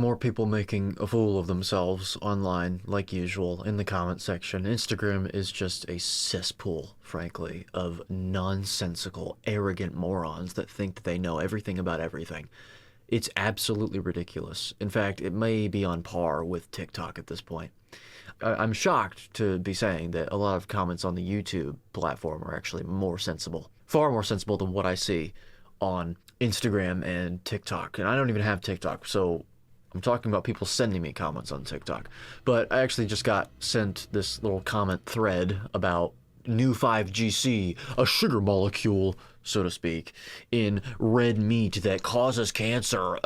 more people making a fool of themselves online, like usual, in the comment section. Instagram is just a cesspool, frankly, of nonsensical, arrogant morons that think that they know everything about everything. It's absolutely ridiculous. In fact, it may be on par with TikTok at this point. I'm shocked to be saying that a lot of comments on the YouTube platform are actually more sensible. Far more sensible than what I see on Instagram and TikTok. And I don't even have TikTok, so I'm talking about people sending me comments on TikTok. But I actually just got sent this little comment thread about new 5GC, a sugar molecule, so to speak, in red meat that causes cancer.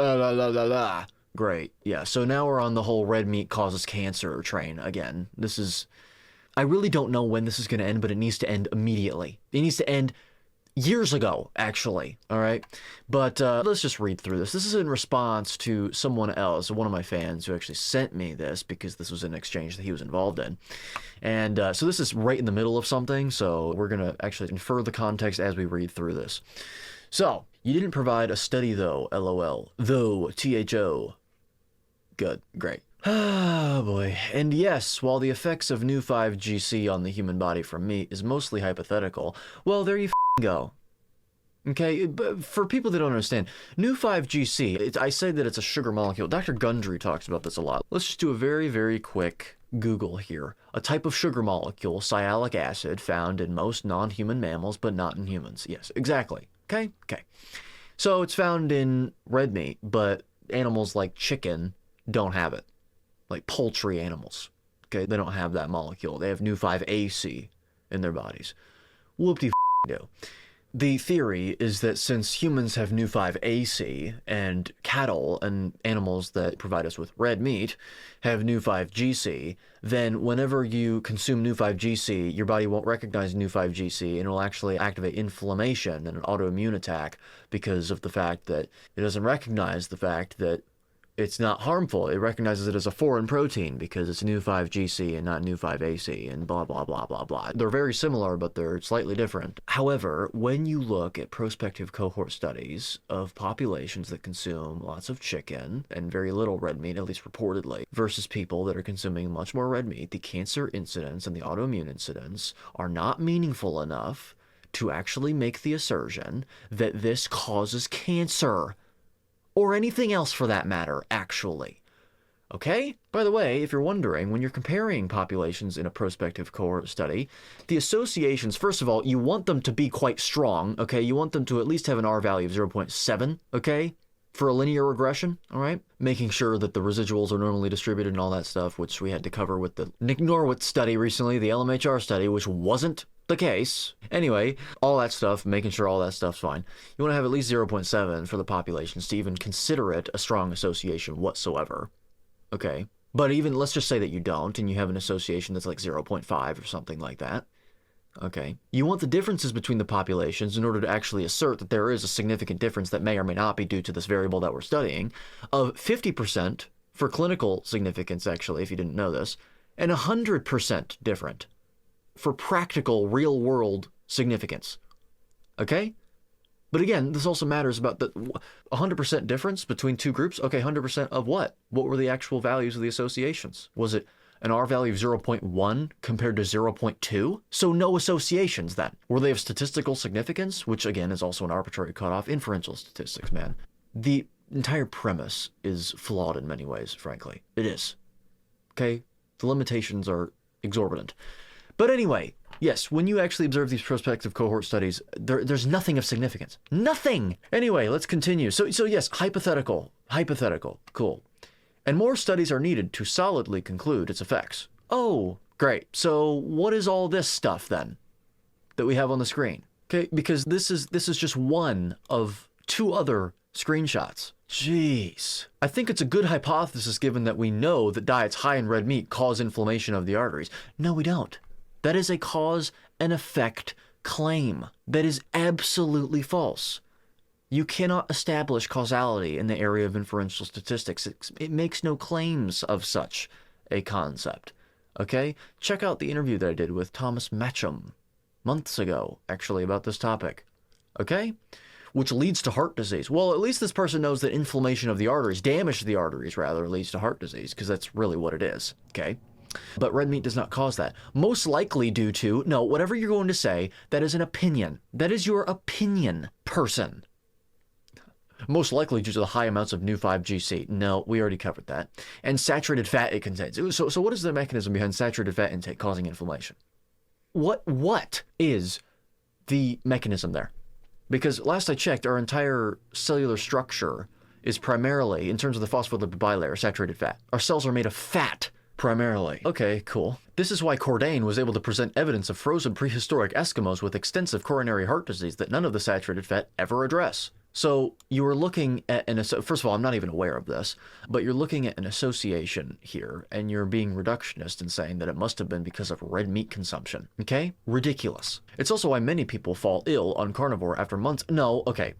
Great. Yeah, so now we're on the whole red meat causes cancer train again. I really don't know when this is going to end, but it needs to end immediately. It needs to end years ago, actually, all right? But let's just read through this. This is in response to someone else, one of my fans who actually sent me this because this was an exchange that he was involved in. And so this is right in the middle of something, so we're going to actually infer the context as we read through this. So, you didn't provide a study though, LOL. Though, THO. Good, great. Oh boy. And yes, while the effects of new 5GC on the human body from meat is mostly hypothetical, well, there you go. Okay, but for people that don't understand, new 5GC, I say that it's a sugar molecule. Dr. Gundry talks about this a lot. Let's just do a very, very quick Google here. A type of sugar molecule, sialic acid, found in most non-human mammals, but not in humans. Yes, exactly. Okay. So it's found in red meat, but animals like chicken don't have it. Like poultry animals. Okay, they don't have that molecule. They have new 5AC in their bodies. Whoop-de-do. The theory is that since humans have new 5AC and cattle and animals that provide us with red meat have new 5GC, then whenever you consume new 5GC, your body won't recognize new 5GC and it will actually activate inflammation and an autoimmune attack because of the fact that it doesn't recognize the fact that it's not harmful. It recognizes it as a foreign protein because it's new 5GC and not new 5AC and blah, blah, blah, blah, blah. They're very similar, but they're slightly different. However, when you look at prospective cohort studies of populations that consume lots of chicken and very little red meat, at least reportedly, versus people that are consuming much more red meat, the cancer incidence and the autoimmune incidence are not meaningful enough to actually make the assertion that this causes cancer. Or anything else for that matter, actually. Okay? By the way, if you're wondering, when you're comparing populations in a prospective cohort study, the associations, first of all, you want them to be quite strong, okay? You want them to at least have an R value of 0.7, okay? For a linear regression, all right? Making sure that the residuals are normally distributed and all that stuff, which we had to cover with the Nick Norwitz study recently, the LMHR study, which wasn't the case. Anyway, all that stuff, making sure all that stuff's fine. You want to have at least 0.7 for the populations to even consider it a strong association whatsoever. Okay? But even, let's just say that you don't, and you have an association that's like 0.5 or something like that. Okay? You want the differences between the populations in order to actually assert that there is a significant difference that may or may not be due to this variable that we're studying, of 50% for clinical significance, actually, if you didn't know this, and 100% different for practical, real-world significance. Okay? But again, this also matters about the 100% difference between two groups. Okay, 100% of what? What were the actual values of the associations? Was it an R value of 0.1 compared to 0.2? So no associations then. Were they of statistical significance? Which again is also an arbitrary cutoff. Inferential statistics, man. The entire premise is flawed in many ways, frankly. It is. Okay? The limitations are exorbitant. But anyway, yes, when you actually observe these prospective cohort studies, there's nothing of significance. Nothing! Anyway, let's continue. So yes, hypothetical, cool. And more studies are needed to solidly conclude its effects. Oh, great. So what is all this stuff then that we have on the screen? Okay, because this is just one of two other screenshots. Jeez. I think it's a good hypothesis given that we know that diets high in red meat cause inflammation of the arteries. No, we don't. That is a cause and effect claim. That is absolutely false. You cannot establish causality in the area of inferential statistics. It makes no claims of such a concept. Okay? Check out the interview that I did with Thomas Matcham months ago, actually, about this topic. Okay? which leads to heart disease. Well, at least this person knows that inflammation of the arteries, damage to the arteries rather, leads to heart disease, because that's really what it is, okay? But red meat does not cause that. Most likely due to, no, whatever you're going to say, that is an opinion. That is your opinion, person. Most likely due to the high amounts of new 5GC. No, we already covered that. And saturated fat it contains. So what is the mechanism behind saturated fat intake causing inflammation? What is the mechanism there? Because last I checked, our entire cellular structure is primarily, in terms of the phospholipid bilayer, saturated fat. Our cells are made of fat, primarily. Okay, cool. This is why Cordain was able to present evidence of frozen prehistoric Eskimos with extensive coronary heart disease that none of the saturated fat ever address. So you are looking at first of all, I'm not even aware of this, but you're looking at an association here, and you're being reductionist in saying that it must have been because of red meat consumption. Okay? Ridiculous. It's also why many people fall ill on carnivore after months. No, okay.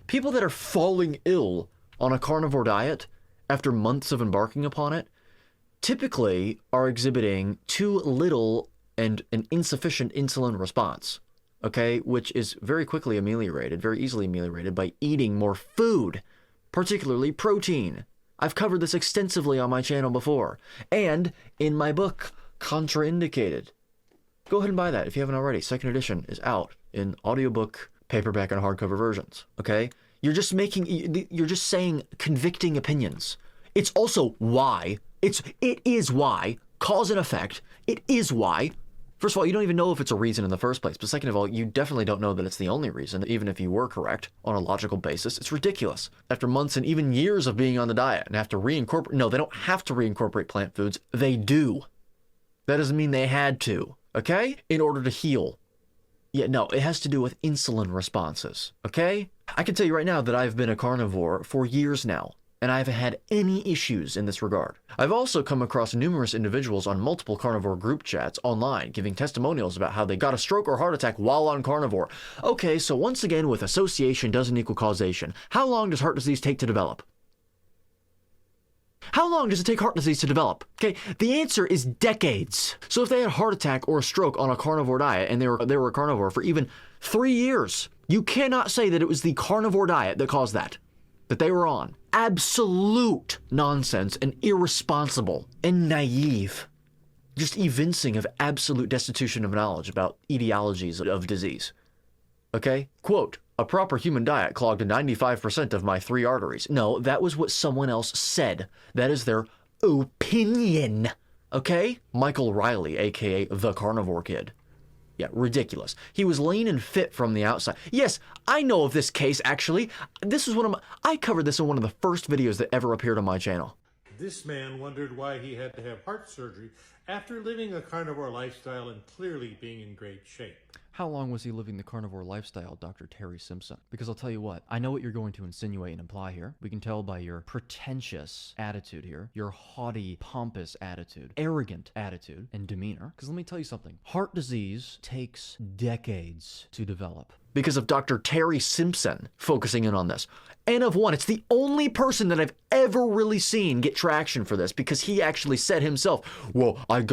People that are falling ill on a carnivore diet after months of embarking upon it typically are exhibiting too little and an insufficient insulin response. Okay, which is very quickly ameliorated, very easily ameliorated by eating more food, particularly protein. I've covered this extensively on my channel before, and in my book, Contrainidicated. Go ahead and buy that if you haven't already. Second edition is out in audiobook, paperback, and hardcover versions. Okay, you're just saying convicting opinions. It's also why. It is why. Cause and effect. It is why. First of all, you don't even know if it's a reason in the first place. But second of all, you definitely don't know that it's the only reason, even if you were correct on a logical basis. It's ridiculous. After months and even years of being on the diet and have to reincorporate. No, they don't have to reincorporate plant foods. They do. That doesn't mean they had to, okay? In order to heal. Yeah, no, it has to do with insulin responses, okay? I can tell you right now that I've been a carnivore for years now, and I haven't had any issues in this regard. I've also come across numerous individuals on multiple carnivore group chats online giving testimonials about how they got a stroke or heart attack while on carnivore. Okay, so once again, with association doesn't equal causation. How long does heart disease take to develop? How long does it take heart disease to develop? Okay, the answer is decades. So if they had a heart attack or a stroke on a carnivore diet and they were a carnivore for even 3 years, you cannot say that it was the carnivore diet that caused that they were on. Absolute nonsense and irresponsible and naive. Just evincing of absolute destitution of knowledge about etiologies of disease. Okay? Quote, a proper human diet clogged 95% of my 3 arteries. No, that was what someone else said. That is their opinion. Okay? Michael Riley, aka the Carnivore Kid. Yeah, ridiculous. He was lean and fit from the outside. Yes, I know of this case, actually. I covered this in one of the first videos that ever appeared on my channel. This man wondered why he had to have heart surgery after living a carnivore lifestyle and clearly being in great shape. How long was he living the carnivore lifestyle, Dr. Terry Simpson? Because I'll tell you what, I know what you're going to insinuate and imply here. We can tell by your pretentious attitude here, your haughty, pompous attitude, arrogant attitude, and demeanor. Because let me tell you something. Heart disease takes decades to develop. Because of Dr. Terry Simpson focusing in on this. N of 1. It's the only person that I've ever really seen get traction for this, because he actually said himself, well, I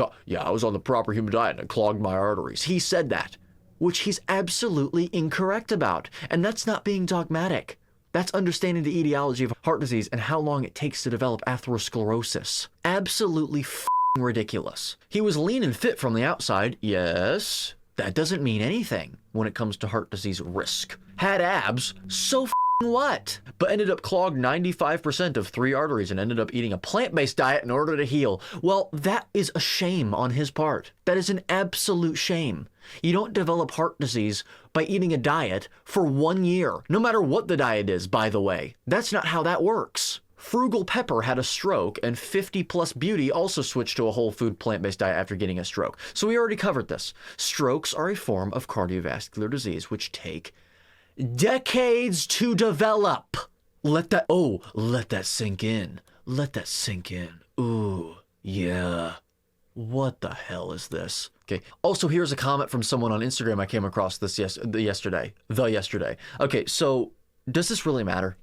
was on the proper human diet and it clogged my arteries. He said that, which he's absolutely incorrect about. And that's not being dogmatic. That's understanding the etiology of heart disease and how long it takes to develop atherosclerosis. Absolutely f***ing ridiculous. He was lean and fit from the outside, yes. That doesn't mean anything when it comes to heart disease risk. Had abs, so f***ing what? But ended up clogged 95% of 3 arteries and ended up eating a plant-based diet in order to heal. Well, that is a shame on his part. That is an absolute shame. You don't develop heart disease by eating a diet for 1 year, no matter what the diet is, by the way. That's not how that works. Frugal Pepper had a stroke, and 50 Plus Beauty also switched to a whole food plant-based diet after getting a stroke. So we already covered this. Strokes are a form of cardiovascular disease which take decades to develop. Let that sink in. Let that sink in. Ooh, yeah. What the hell is this? Okay. Also, here's a comment from someone on Instagram. I came across this yesterday. Okay, so does this really matter?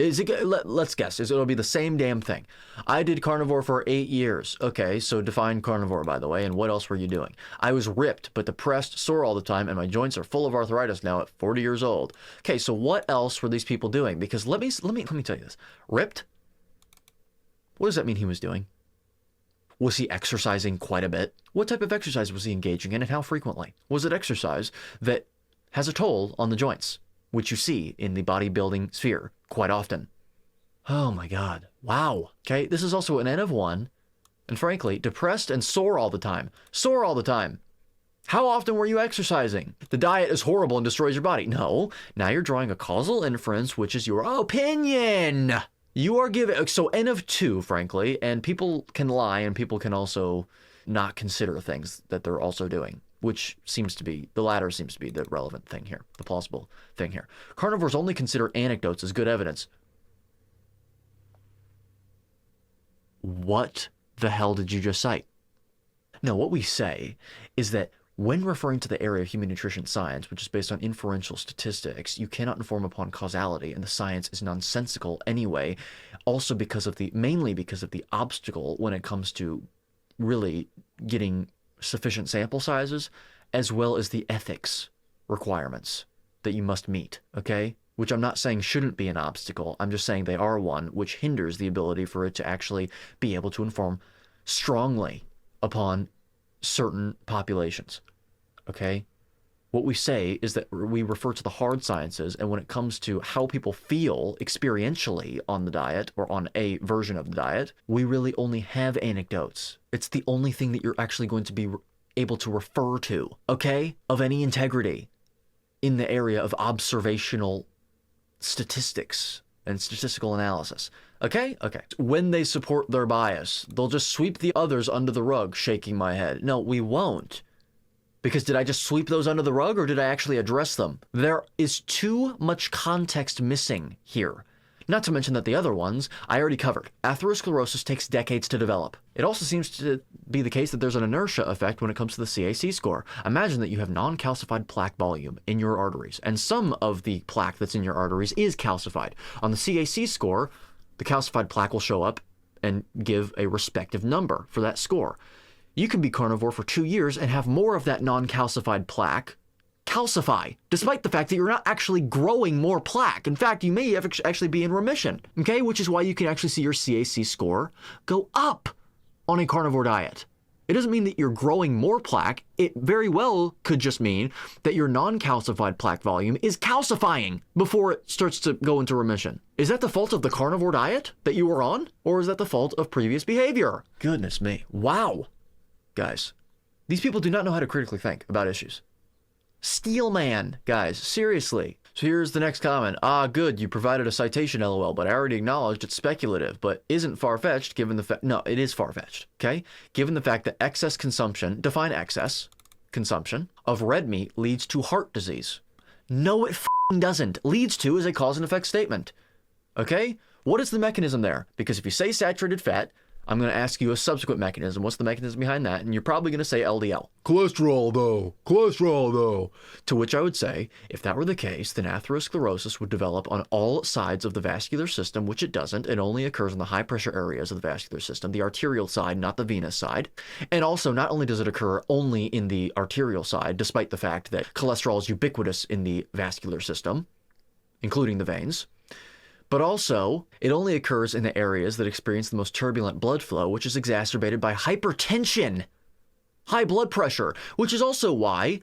Let's guess. It'll be the same damn thing. I did carnivore for 8 years. Okay, so define carnivore, by the way, and what else were you doing? I was ripped, but depressed, sore all the time, and my joints are full of arthritis now at 40 years old. Okay, so what else were these people doing? Because let me tell you this. Ripped? What does that mean he was doing? Was he exercising quite a bit? What type of exercise was he engaging in, and how frequently? Was it exercise that has a toll on the joints, which you see in the bodybuilding sphere quite often? Oh my God. Wow. Okay, this is also an N of 1, and frankly, depressed and sore all the time. Sore all the time. How often were you exercising? The diet is horrible and destroys your body. No, now you're drawing a causal inference, which is your opinion. You are giving, so N of 2, frankly, and people can lie and people can also not consider things that they're also doing, which seems to be, the latter seems to be the relevant thing here, the plausible thing here. Carnivores only consider anecdotes as good evidence. What the hell did you just cite? No, what we say is that when referring to the area of human nutrition science, which is based on inferential statistics, you cannot inform upon causality, and the science is nonsensical anyway, also mainly because of the obstacle when it comes to really getting sufficient sample sizes, as well as the ethics requirements that you must meet, okay? Which I'm not saying shouldn't be an obstacle, I'm just saying they are one, which hinders the ability for it to actually be able to inform strongly upon certain populations, okay? What we say is that we refer to the hard sciences, and when it comes to how people feel experientially on the diet or on a version of the diet, we really only have anecdotes. It's the only thing that you're actually going to be able to refer to, okay, of any integrity in the area of observational statistics and statistical analysis. Okay? Okay. When they support their bias, they'll just sweep the others under the rug, shaking my head. No, we won't. Because did I just sweep those under the rug, or did I actually address them? There is too much context missing here. Not to mention that the other ones I already covered. Atherosclerosis takes decades to develop. It also seems to be the case that there's an inertia effect when it comes to the CAC score. Imagine that you have non-calcified plaque volume in your arteries, and some of the plaque that's in your arteries is calcified. On the CAC score, the calcified plaque will show up and give a respective number for that score. You can be carnivore for 2 years and have more of that non-calcified plaque calcify, despite the fact that you're not actually growing more plaque. In fact, you may actually be in remission, okay? Which is why you can actually see your CAC score go up on a carnivore diet. It doesn't mean that you're growing more plaque. It very well could just mean that your non-calcified plaque volume is calcifying before it starts to go into remission. Is that the fault of the carnivore diet that you were on? Or is that the fault of previous behavior? Goodness me. Wow. Guys, these people do not know how to critically think about issues. Steelman, guys, seriously. So here's the next comment. Good, you provided a citation, LOL, but I already acknowledged it's speculative, but isn't far-fetched given the fact... No, it is far-fetched, okay? Given the fact that excess consumption, define excess, consumption, of red meat leads to heart disease. No, it doesn't. Leads to is a cause and effect statement, okay? What is the mechanism there? Because if you say saturated fat, I'm going to ask you a subsequent mechanism. What's the mechanism behind that? And you're probably going to say LDL. Cholesterol, though. Cholesterol, though. To which I would say, if that were the case, then atherosclerosis would develop on all sides of the vascular system, which it doesn't. It only occurs in the high-pressure areas of the vascular system, the arterial side, not the venous side. And also, not only does it occur only in the arterial side, despite the fact that cholesterol is ubiquitous in the vascular system, including the veins, but also, it only occurs in the areas that experience the most turbulent blood flow, which is exacerbated by hypertension, high blood pressure, which is also why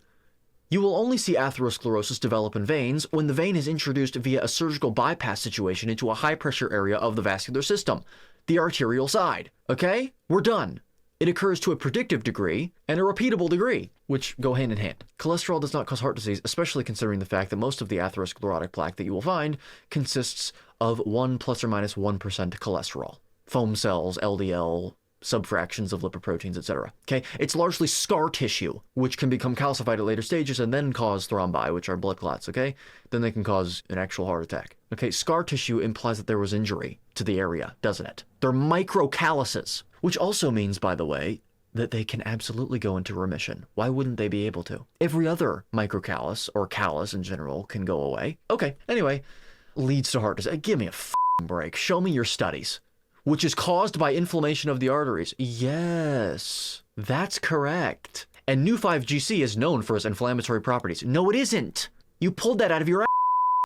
you will only see atherosclerosis develop in veins when the vein is introduced via a surgical bypass situation into a high-pressure area of the vascular system, the arterial side. Okay? We're done. It occurs to a predictive degree and a repeatable degree, which go hand in hand. Cholesterol does not cause heart disease, especially considering the fact that most of the atherosclerotic plaque that you will find consists of 1 plus or minus 1% cholesterol, foam cells, LDL, subfractions of lipoproteins, etc. Okay, it's largely scar tissue, which can become calcified at later stages and then cause thrombi, which are blood clots, okay? Then they can cause an actual heart attack. Okay, scar tissue implies that there was injury to the area, doesn't it? They're microcalluses, which also means, by the way, that they can absolutely go into remission. Why wouldn't they be able to? Every other microcallus, or callus in general, can go away. Okay, anyway, leads to heart disease. Give me a break. Show me your studies. Which is caused by inflammation of the arteries. Yes, that's correct. And new 5GC is known for its inflammatory properties. No, it isn't. You pulled that out of your ass.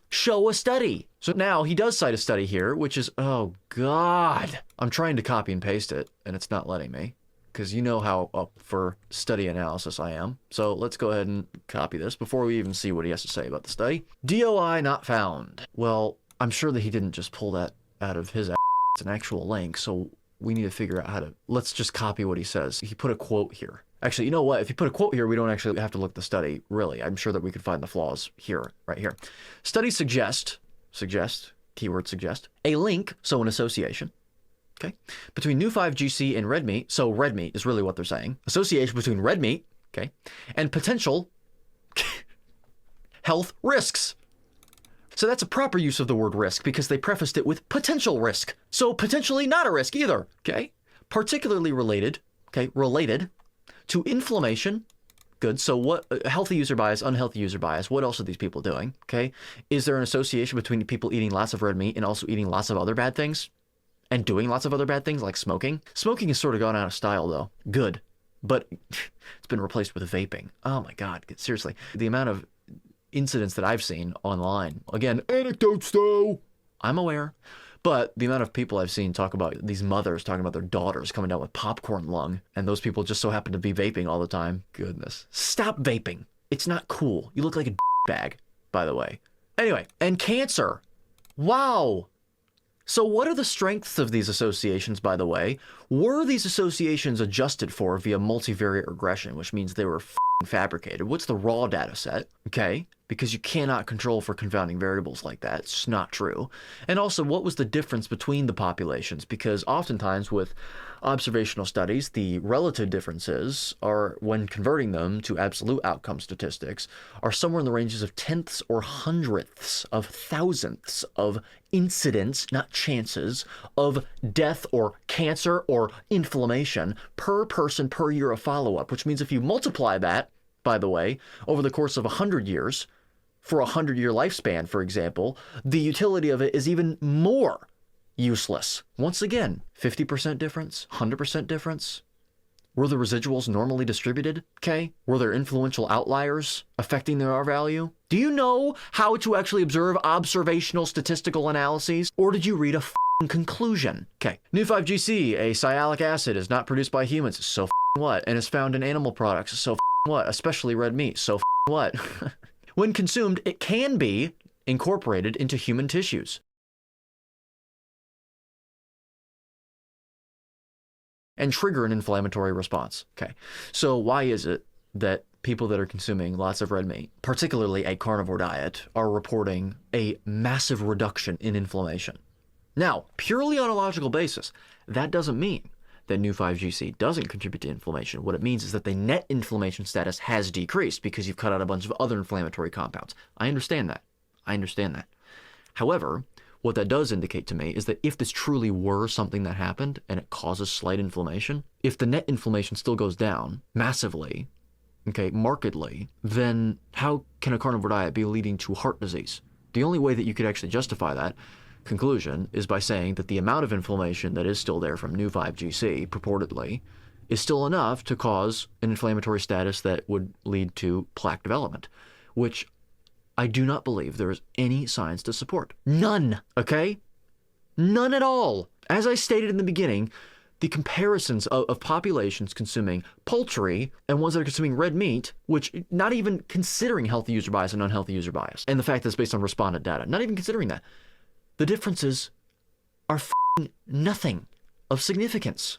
Show a study. So now he does cite a study here, which is, oh God. I'm trying to copy and paste it, and it's not letting me. Because you know how up for study analysis I am. So let's go ahead and copy this before we even see what he has to say about the study. DOI not found. Well, I'm sure that he didn't just pull that out of his ass. It's an actual link, so we need to figure out how to... Let's just copy what he says. He put a quote here. Actually, you know what? If you put a quote here, we don't actually have to look at the study, really. I'm sure that we could find the flaws here, right here. Studies suggest, keyword suggest, a link, so an association, okay, between new 5GC and red meat, so red meat is really what they're saying, association between red meat, okay, and potential health risks. So that's a proper use of the word risk because they prefaced it with potential risk. So potentially not a risk either, okay? Particularly related to inflammation. Good. So what, healthy user bias, unhealthy user bias, what else are these people doing, okay? Is there an association between people eating lots of red meat and also eating lots of other bad things? And doing lots of other bad things like smoking? Smoking has sort of gone out of style though. Good. But it's been replaced with vaping. Oh my God, seriously. The amount of incidents that I've seen online, again, anecdotes though, I'm aware, but the amount of people I've seen talk about these mothers talking about their daughters coming down with popcorn lung, and those people just so happen to be vaping all the time. Goodness. Stop vaping. It's not cool. You look like a bag, by the way. Anyway, and cancer. Wow. So what are the strengths of these associations, by the way? Were these associations adjusted for via multivariate regression, which means they were fabricated? What's the raw data set? Okay, because you cannot control for confounding variables like that. It's just not true. And also, what was the difference between the populations? Because oftentimes with observational studies, the relative differences are, when converting them to absolute outcome statistics, are somewhere in the ranges of tenths or hundredths of thousandths of incidents, not chances, of death or cancer or inflammation per person per year of follow-up, which means if you multiply that, by the way, over the course of 100 years, for a 100-year lifespan, for example, the utility of it is even more useless. Once again, 50% difference, 100% difference. Were the residuals normally distributed? Okay. Were there influential outliers affecting their R value? Do you know how to actually observe observational statistical analyses? Or did you read a conclusion? Okay. New 5GC, a sialic acid, is not produced by humans. So what? And is found in animal products. So what? Especially red meat. So what? When consumed, it can be incorporated into human tissues and trigger an inflammatory response. Okay, so why is it that people that are consuming lots of red meat, particularly a carnivore diet, are reporting a massive reduction in inflammation? Now, purely on a logical basis, that doesn't mean that new 5GC doesn't contribute to inflammation. What it means is that the net inflammation status has decreased because you've cut out a bunch of other inflammatory compounds. I understand that. However, what that does indicate to me is that if this truly were something that happened and it causes slight inflammation, if the net inflammation still goes down massively, okay, markedly, then how can a carnivore diet be leading to heart disease? The only way that you could actually justify that conclusion is by saying that the amount of inflammation that is still there from new 5GC, purportedly, is still enough to cause an inflammatory status that would lead to plaque development, which I do not believe there is any science to support. None, okay? None at all. As I stated in the beginning, the comparisons of populations consuming poultry and ones that are consuming red meat, which not even considering healthy user bias and unhealthy user bias, and the fact that it's based on respondent data, not even considering that, the differences are nothing of significance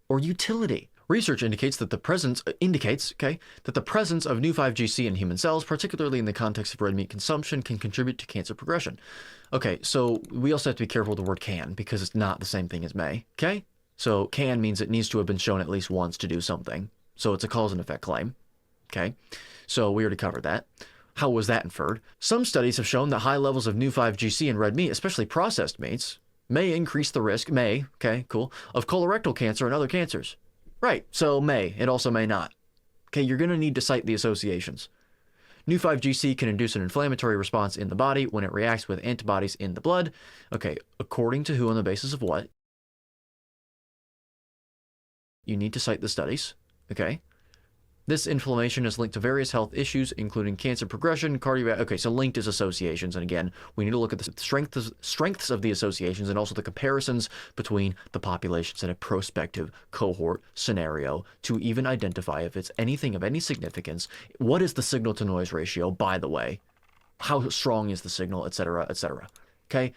or utility. Research indicates that the presence of new 5GC in human cells, particularly in the context of red meat consumption, can contribute to cancer progression. Okay, so we also have to be careful with the word can because it's not the same thing as may. Okay, so can means it needs to have been shown at least once to do something. So it's a cause and effect claim. Okay, so we already covered that. How was that inferred? Some studies have shown that high levels of new 5GC in red meat, especially processed meats, may increase the risk, of colorectal cancer and other cancers. Right, so may, it also may not. Okay, you're going to need to cite the associations. New 5GC can induce an inflammatory response in the body when it reacts with antibodies in the blood. Okay, according to who, on the basis of what? You need to cite the studies, okay? This inflammation is linked to various health issues, including cancer progression, cardiovascular. Okay, so linked is associations. And again, we need to look at the strengths of the associations and also the comparisons between the populations in a prospective cohort scenario to even identify if it's anything of any significance. What is the signal to noise ratio, by the way? How strong is the signal, etc., etc. Okay?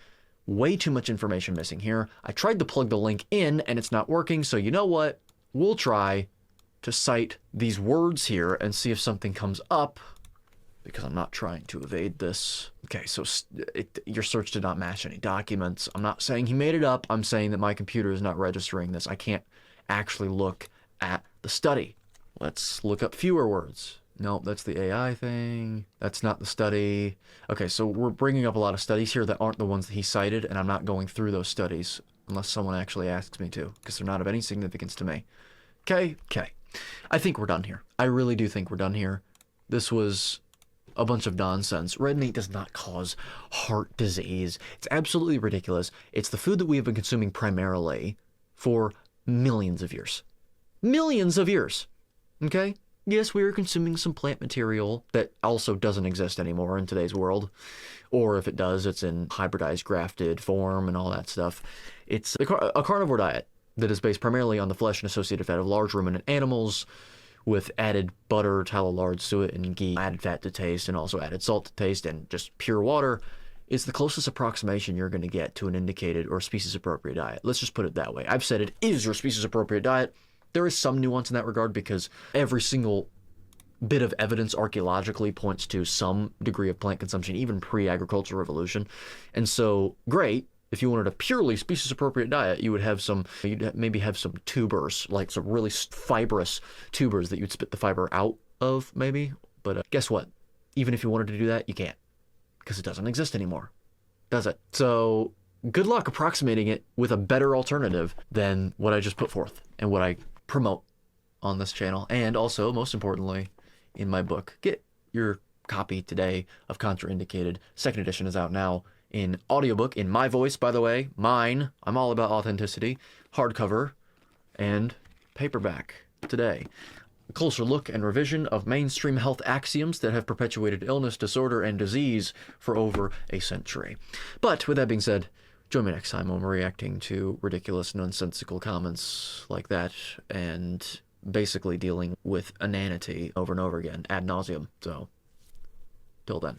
Way too much information missing here. I tried to plug the link in and it's not working, so you know what? We'll try to cite these words here and see if something comes up, because I'm not trying to evade this. Okay, so your search did not match any documents. I'm not saying he made it up. I'm saying that my computer is not registering this. I can't actually look at the study. Let's look up fewer words. Nope, that's the AI thing. That's not the study. Okay, so we're bringing up a lot of studies here that aren't the ones that he cited, and I'm not going through those studies unless someone actually asks me to, because they're not of any significance to me. Okay. I think we're done here. I really do think we're done here. This was a bunch of nonsense. Red meat does not cause heart disease. It's absolutely ridiculous. It's the food that we have been consuming primarily for millions of years. Millions of years. Okay? Yes, we are consuming some plant material that also doesn't exist anymore in today's world. Or if it does, it's in hybridized, grafted form and all that stuff. It's a carnivore diet that is based primarily on the flesh and associated fat of large ruminant animals, with added butter, tallow, lard, suet, and ghee, added fat to taste, and also added salt to taste, and just pure water, is the closest approximation you're going to get to an indicated or species-appropriate diet. Let's just put it that way. I've said it is your species-appropriate diet. There is some nuance in that regard, because every single bit of evidence archaeologically points to some degree of plant consumption, even pre-agricultural revolution. And so, great. If you wanted a purely species-appropriate diet, you'd maybe have some tubers, like some really fibrous tubers that you'd spit the fiber out of, maybe. But guess what? Even if you wanted to do that, you can't, because it doesn't exist anymore, does it? So good luck approximating it with a better alternative than what I just put forth and what I promote on this channel, and also, most importantly, in my book. Get your copy today of Contraindicated. Second edition is out now in audiobook, in my voice, by the way, mine. I'm all about authenticity. Hardcover and paperback today. A closer look and revision of mainstream health axioms that have perpetuated illness, disorder, and disease for over a century. But with that being said, join me next time when we're reacting to ridiculous, nonsensical comments like that, and basically dealing with inanity over and over again, ad nauseum. So, till then.